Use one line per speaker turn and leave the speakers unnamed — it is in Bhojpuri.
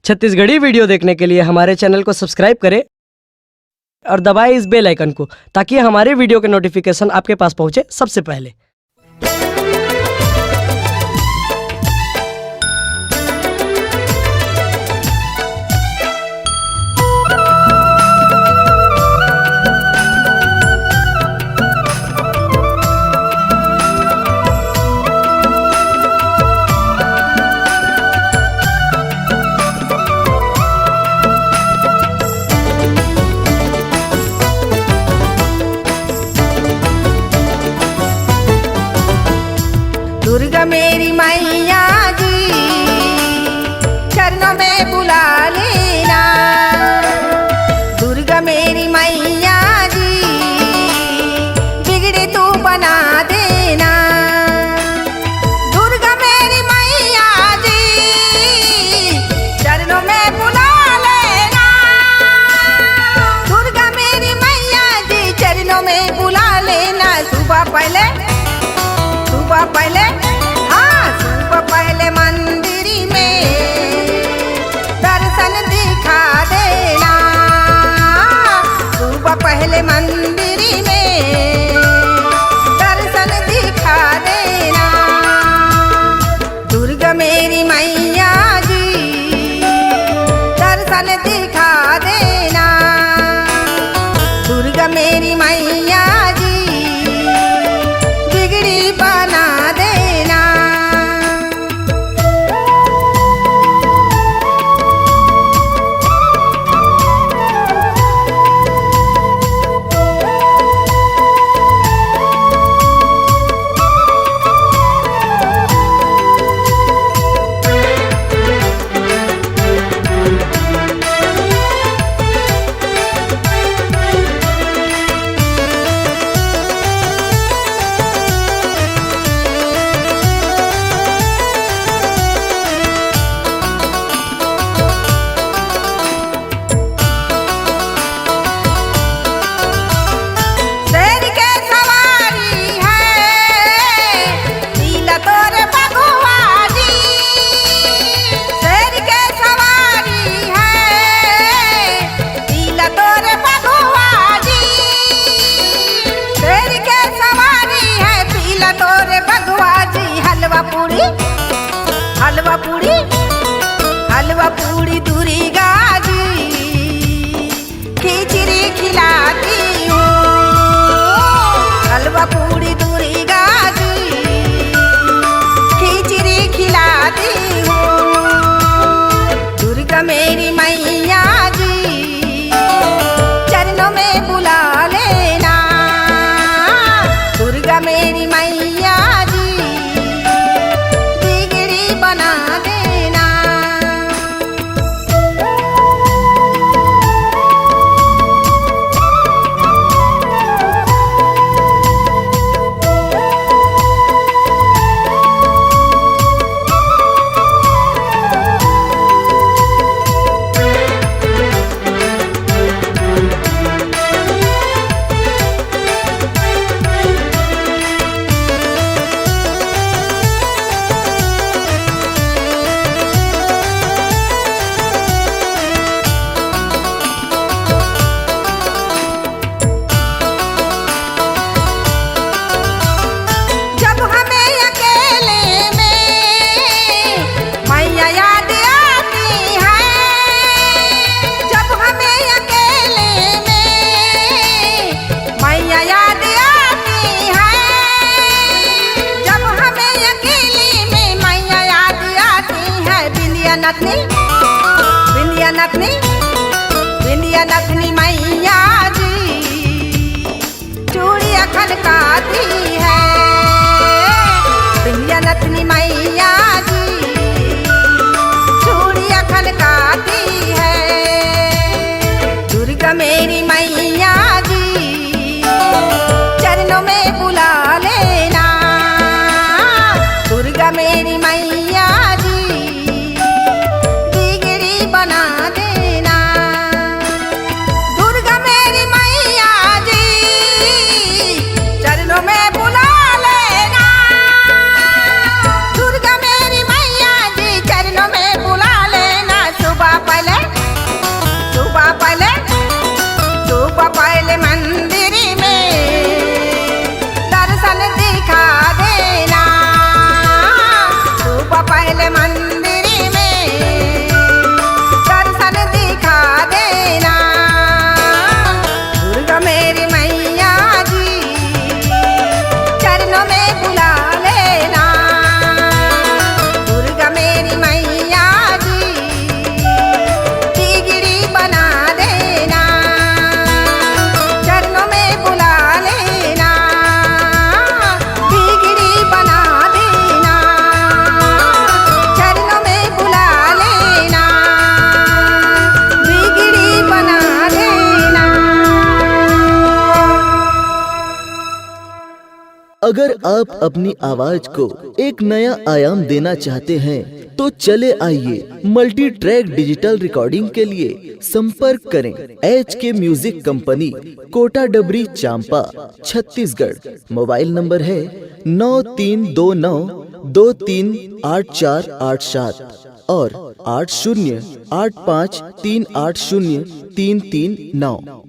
छत्तीसगढ़ी वीडियो देखने के लिए हमारे चैनल को सब्सक्राइब करें और दबाएं इस बेल आइकन को ताकि हमारे वीडियो के नोटिफिकेशन आपके पास पहुंचे सबसे पहले।
दुर्गा मेरी मैया जी चरणों में बुला लेना। दुर्गा मेरी मैया जी बिगड़े तू बना देना। दुर्गा मेरी मैया जी चरणों में बुला लेना। दुर्गा मेरी मैया जी चरणों में बुला लेना। सुबह पहले मंदिर में दर्शन दिखा देना। सुबह पहले मंदिर में दर्शन दिखा देना। दुर्गा मेरी मैया जी दर्शन दिखा देना। दुर्गा मेरी मैया जी बिगड़ी बना देना। हलवा पूरी दुर्गा जी खिचड़ी खिलाती हूँ। हलवा पूरी दुर्गा जी खिचड़ी खिलाती हूँ। दुर्गा मेरी मैया जी चरणों में बुला लेना। दुर्गा मेरी मैया जी बिगड़ी बना देना। बिंदिया नथनी मैया जी चूड़िया खनकाती है। बिंदिया नथनी मैया जी चूड़िया खनकाती है। दुर्गा मेरी मैया जी चरणों में बुला लेना। दुर्गा मेरी मैया जी बिगड़ी बना देना। दुर्गा मेरी मैया जी चरणों में बुला लेना। दुर्गा मेरी
अगर आप अपनी आवाज को एक नया आयाम देना चाहते हैं तो चले आइए मल्टी ट्रैक डिजिटल रिकॉर्डिंग के लिए संपर्क करें HK म्यूजिक कंपनी, कोटा डबरी, चांपा, छत्तीसगढ़। मोबाइल नंबर है 9329238487 और 8085380339।